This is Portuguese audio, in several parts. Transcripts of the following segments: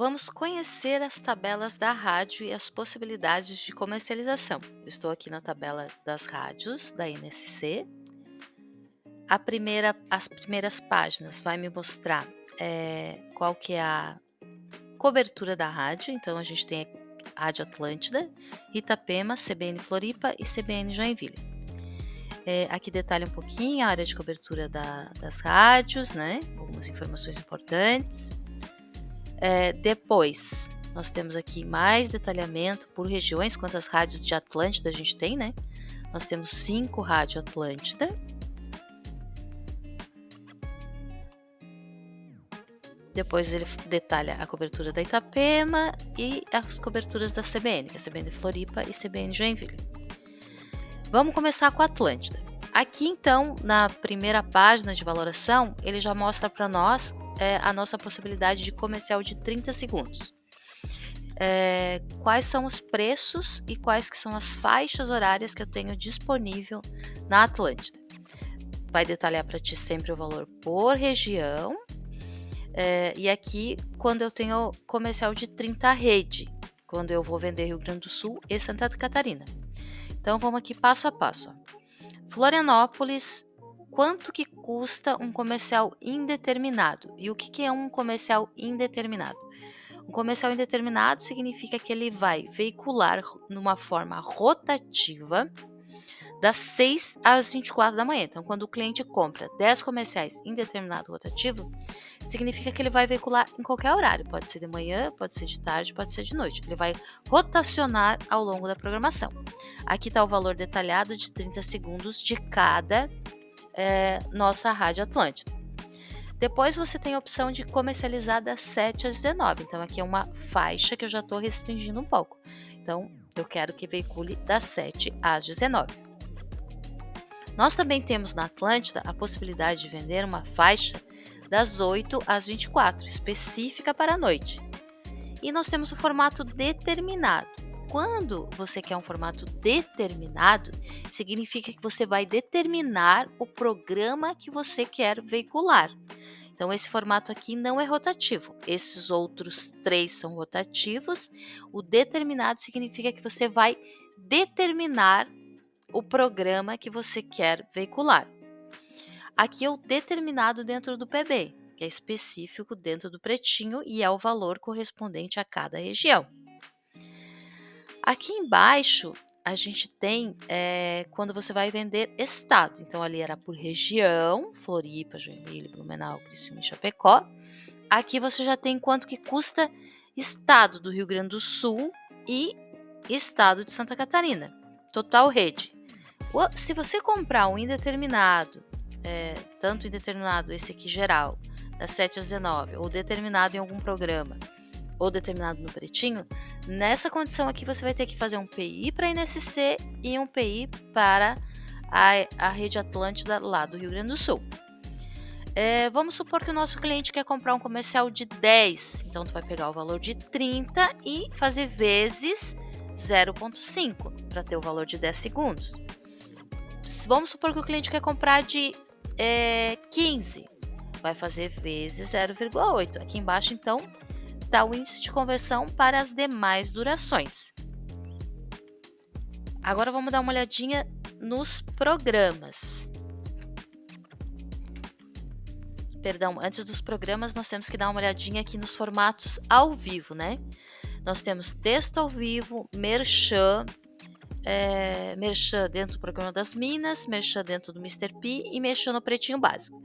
Vamos conhecer as tabelas da rádio e as possibilidades de comercialização. Eu estou aqui na tabela das rádios da NSC. As primeiras páginas vai me mostrar qual que é a cobertura da rádio. Então a gente tem a Rádio Atlântida, Itapema, CBN Floripa e CBN Joinville. Aqui detalha um pouquinho a área de cobertura das rádios, né? Algumas informações importantes. Depois, nós temos aqui mais detalhamento por regiões, quantas rádios de Atlântida a gente tem, né? Nós temos 5 rádios Atlântida. Depois ele detalha a cobertura da Itapema e as coberturas da CBN, que é a CBN Floripa e CBN Joinville. Vamos começar com a Atlântida. Aqui, então, na primeira página de valoração, ele já mostra para nós a nossa possibilidade de comercial de 30 segundos. Quais são os preços e quais que são as faixas horárias que eu tenho disponível na Atlântida. Vai detalhar para ti sempre o valor por região. E aqui, quando eu tenho comercial de 30 rede, quando eu vou vender Rio Grande do Sul e Santa Catarina. Então, vamos aqui passo a passo. Florianópolis, quanto que custa um comercial indeterminado? E o que é um comercial indeterminado? Um comercial indeterminado significa que ele vai veicular numa forma rotativa das 6 às 24 da manhã. Então, quando o cliente compra 10 comerciais indeterminado rotativo, significa que ele vai veicular em qualquer horário. Pode ser de manhã, pode ser de tarde, pode ser de noite. Ele vai rotacionar ao longo da programação. Aqui está o valor detalhado de 30 segundos de cada nossa Rádio Atlântida. Depois você tem a opção de comercializar das 7 às 19. Então, aqui é uma faixa que eu já estou restringindo um pouco. Então, eu quero que veicule das 7 às 19. Nós também temos na Atlântida a possibilidade de vender uma faixa das 8 às 24, específica para a noite. E nós temos o formato determinado. Quando você quer um formato determinado, significa que você vai determinar o programa que você quer veicular. Então, esse formato aqui não é rotativo. Esses outros 3 são rotativos. O determinado significa que você vai determinar o programa que você quer veicular. Aqui é o determinado dentro do PB, que é específico dentro do pretinho e é o valor correspondente a cada região. Aqui embaixo, a gente tem quando você vai vender estado. Então, ali era por região, Floripa, Joinville, Blumenau, Criciúma e Chapecó. Aqui você já tem quanto que custa estado do Rio Grande do Sul e estado de Santa Catarina. Total rede. Se você comprar um indeterminado, tanto indeterminado, esse aqui geral, das 7 às 19, ou determinado em algum programa, ou determinado no pretinho, nessa condição aqui você vai ter que fazer um PI para a NSC e um PI para a rede Atlântida lá do Rio Grande do Sul. Vamos supor que o nosso cliente quer comprar um comercial de 10, então tu vai pegar o valor de 30 e fazer vezes 0,5 para ter o valor de 10 segundos. Vamos supor que o cliente quer comprar de 15, vai fazer vezes 0,8. Aqui embaixo, então, está o índice de conversão para as demais durações. Agora vamos dar uma olhadinha nos programas. Perdão, antes dos programas nós temos que dar uma olhadinha aqui nos formatos ao vivo, né? Nós temos texto ao vivo, merchan, merchan dentro do programa das Minas, merchan dentro do Mr. P e merchan no pretinho básico.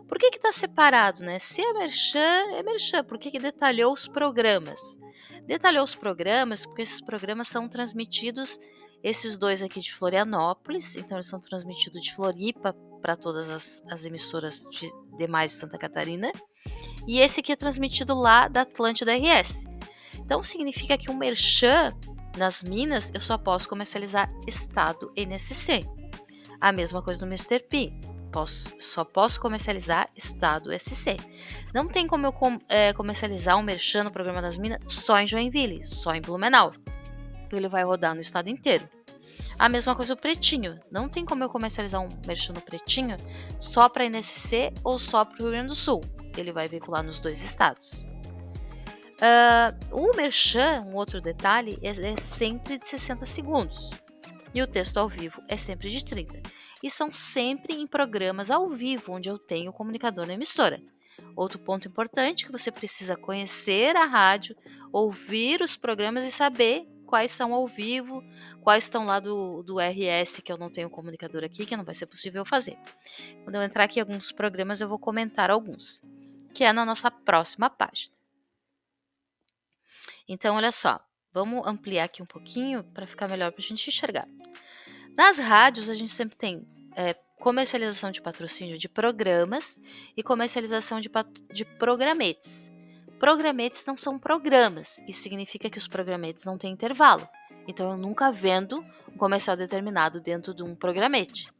Por que está separado, né? Se é merchan, por que detalhou os programas? Detalhou os programas porque esses programas são transmitidos, esses dois aqui de Florianópolis, então eles são transmitidos de Floripa para todas as emissoras demais de Santa Catarina, e esse aqui é transmitido lá da Atlântida RS. Então significa que um merchan nas Minas eu só posso comercializar estado NSC. A mesma coisa no Mr. P. Só posso comercializar estado SC. Não tem como eu comercializar um merchan no programa das Minas só em Joinville, só em Blumenau. Ele vai rodar no estado inteiro. A mesma coisa o pretinho. Não tem como eu comercializar um merchan no pretinho só para NSC ou só para o Rio Grande do Sul. Ele vai veicular nos 2 estados. O merchan, um outro detalhe, é sempre de 60 segundos. E o texto ao vivo é sempre de 30. E são sempre em programas ao vivo, onde eu tenho o comunicador na emissora. Outro ponto importante que você precisa conhecer a rádio, ouvir os programas e saber quais são ao vivo, quais estão lá do RS, que eu não tenho comunicador aqui, que não vai ser possível fazer. Quando eu entrar aqui em alguns programas, eu vou comentar alguns, que é na nossa próxima página. Então, olha só, vamos ampliar aqui um pouquinho para ficar melhor para a gente enxergar. Nas rádios, a gente sempre tem comercialização de patrocínio de programas e comercialização de programetes. Programetes não são programas, isso significa que os programetes não têm intervalo. Então, eu nunca vendo um comercial determinado dentro de um programete.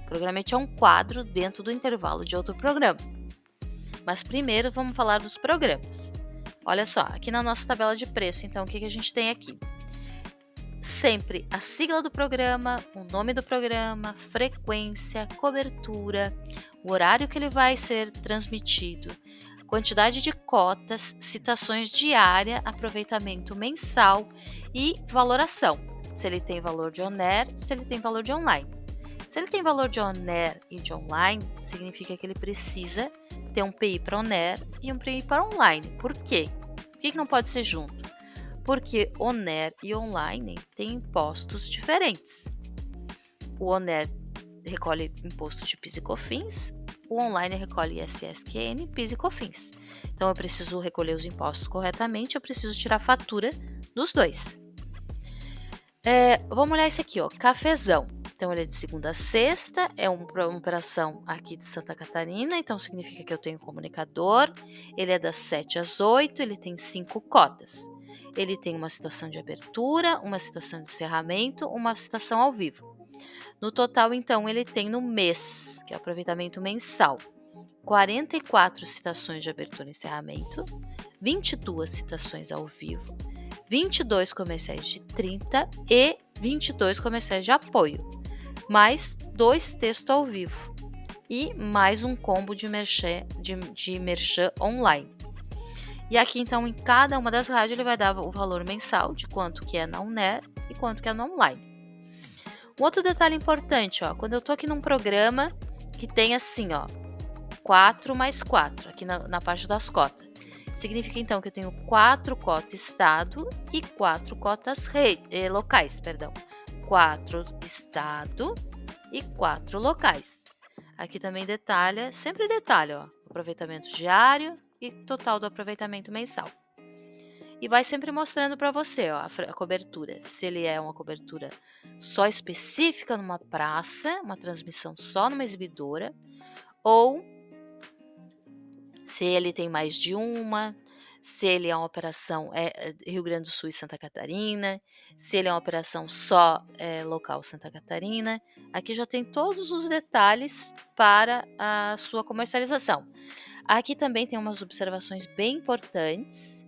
Programete é um quadro dentro do intervalo de outro programa. Mas primeiro, vamos falar dos programas. Olha só, aqui na nossa tabela de preço, então, o que a gente tem aqui? Sempre a sigla do programa, o nome do programa, frequência, cobertura, o horário que ele vai ser transmitido, quantidade de cotas, citações diária, aproveitamento mensal e valoração. Se ele tem valor de on-air, se ele tem valor de online. Se ele tem valor de on-air e de online, significa que ele precisa ter um PI para on-air e um PI para online. Por quê? Por que não pode ser junto? Porque on-air e online têm impostos diferentes. O on-air recolhe imposto de PIS e COFINS, o online recolhe ISS-QN, PIS e COFINS. Então, eu preciso recolher os impostos corretamente, eu preciso tirar a fatura dos dois. Vamos olhar esse aqui, ó, cafezão. Então, ele é de segunda a sexta, é uma operação aqui de Santa Catarina, então significa que eu tenho comunicador. Ele é das 7 às 8, ele tem 5 cotas. Ele tem uma situação de abertura, uma situação de encerramento, uma situação ao vivo. No total, então, ele tem no mês, que é o aproveitamento mensal, 44 citações de abertura e encerramento, 22 citações ao vivo, 22 comerciais de 30 e 22 comerciais de apoio, mais 2 textos ao vivo e mais um combo de merchan online. E aqui, então, em cada uma das rádios, ele vai dar o valor mensal de quanto que é na on-air e quanto que é na online. Um outro detalhe importante, ó, quando eu tô aqui num programa que tem assim, ó, 4 mais 4, aqui na parte das cotas. Significa, então, que eu tenho 4 cotas estado e 4 cotas locais, perdão. 4 estado e 4 locais. Aqui também detalha, sempre detalha, ó, aproveitamento diário e total do aproveitamento mensal. E vai sempre mostrando para você, ó, a cobertura. Se ele é uma cobertura só específica numa praça, uma transmissão só numa exibidora, ou se ele tem mais de uma, se ele é uma operação Rio Grande do Sul e Santa Catarina, se ele é uma operação só local Santa Catarina. Aqui já tem todos os detalhes para a sua comercialização. Aqui também tem umas observações bem importantes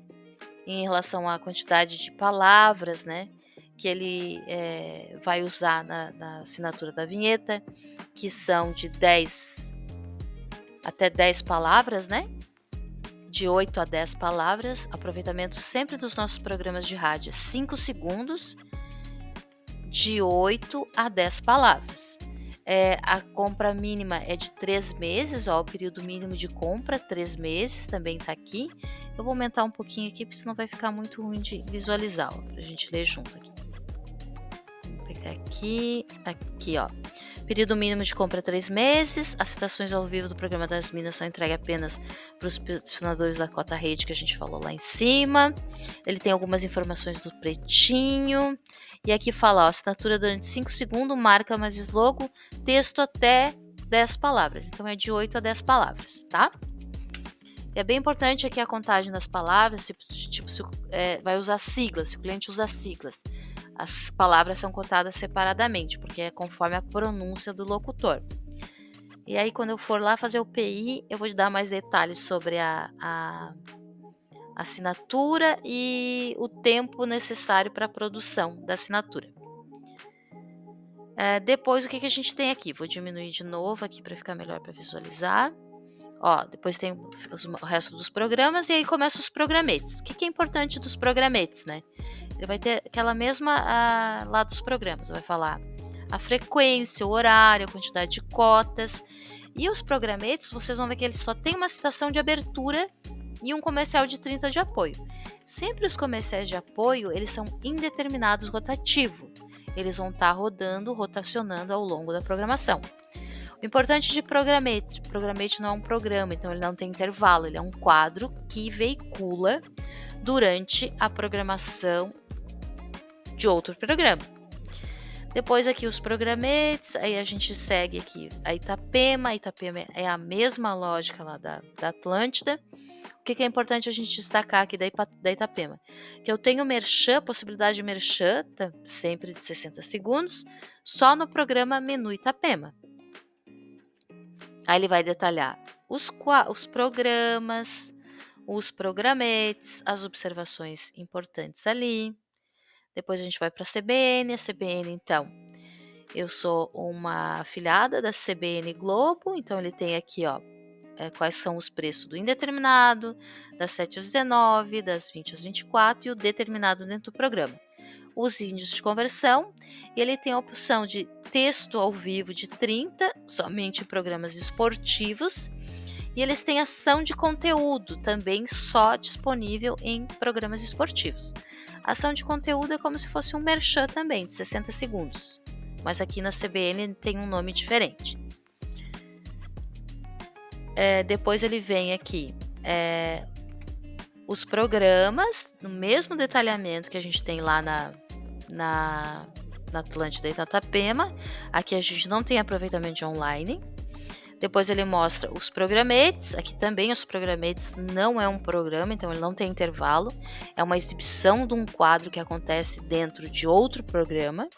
em relação à quantidade de palavras, né, que ele vai usar na assinatura da vinheta, que são de 10 até 10 palavras, né? De 8 a 10 palavras. Aproveitamento sempre dos nossos programas de rádio, 5 segundos, de 8 a 10 palavras. A compra mínima é de 3 meses, ó, o período mínimo de compra, 3 meses, também está aqui. Eu vou aumentar um pouquinho aqui, porque senão vai ficar muito ruim de visualizar, para a gente ler junto aqui. Vou pegar aqui, ó. Período mínimo de compra 3 meses. As citações ao vivo do programa das Minas são entregues apenas para os peticionadores da cota rede que a gente falou lá em cima. Ele tem algumas informações do pretinho. E aqui fala, ó, assinatura durante 5 segundos, marca mais slogan, texto até 10 palavras. Então é de 8 a 10 palavras, tá? E é bem importante aqui a contagem das palavras, vai usar siglas, se o cliente usa siglas. As palavras são contadas separadamente, porque é conforme a pronúncia do locutor. E aí, quando eu for lá fazer o PI, eu vou te dar mais detalhes sobre a assinatura e o tempo necessário para a produção da assinatura. Depois, o que a gente tem aqui? Vou diminuir de novo aqui para ficar melhor para visualizar. Ó, depois tem o resto dos programas e aí começa os programetes. O que que é importante dos programetes, né? Ele vai ter aquela mesma lá dos programas, vai falar a frequência, o horário, a quantidade de cotas. E os programetes, vocês vão ver que ele só tem uma citação de abertura e um comercial de 30 de apoio. Sempre os comerciais de apoio, eles são indeterminados rotativo. Eles vão estar rodando, rotacionando ao longo da programação. O importante de programete não é um programa, então ele não tem intervalo, ele é um quadro que veicula durante a programação de outro programa. Depois aqui os programetes, aí a gente segue aqui a Itapema é a mesma lógica lá da Atlântida. O que é importante a gente destacar aqui da Itapema? Que eu tenho merchan, possibilidade de merchan, sempre de 60 segundos, só no programa Menu Itapema. Aí ele vai detalhar os programas, os programetes, as observações importantes ali. Depois a gente vai para a CBN. A CBN, então, eu sou uma afiliada da CBN Globo, então ele tem aqui, ó, quais são os preços do indeterminado, das 7 às 19, das 20 às 24 e o determinado dentro do programa. Os índices de conversão, e ele tem a opção de texto ao vivo de 30, somente em programas esportivos, e eles têm ação de conteúdo, também só disponível em programas esportivos. A ação de conteúdo é como se fosse um merchan também, de 60 segundos, mas aqui na CBN tem um nome diferente. Depois ele vem aqui os programas, no mesmo detalhamento que a gente tem lá na Atlântida e Itapema. Aqui a gente não tem aproveitamento de online. Depois ele mostra os programetes. Aqui também os programetes não é um programa, então ele não tem intervalo. É uma exibição de um quadro que acontece dentro de outro programa.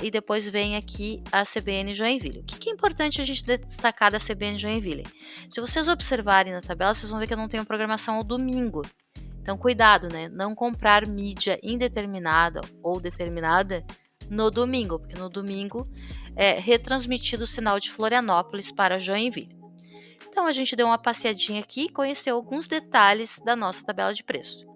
E depois vem aqui a CBN Joinville. O que é importante a gente destacar da CBN Joinville? Se vocês observarem na tabela, vocês vão ver que eu não tenho programação ao domingo. Então, cuidado, né? Não comprar mídia indeterminada ou determinada no domingo, porque no domingo é retransmitido o sinal de Florianópolis para Joinville. Então, a gente deu uma passeadinha aqui e conheceu alguns detalhes da nossa tabela de preço.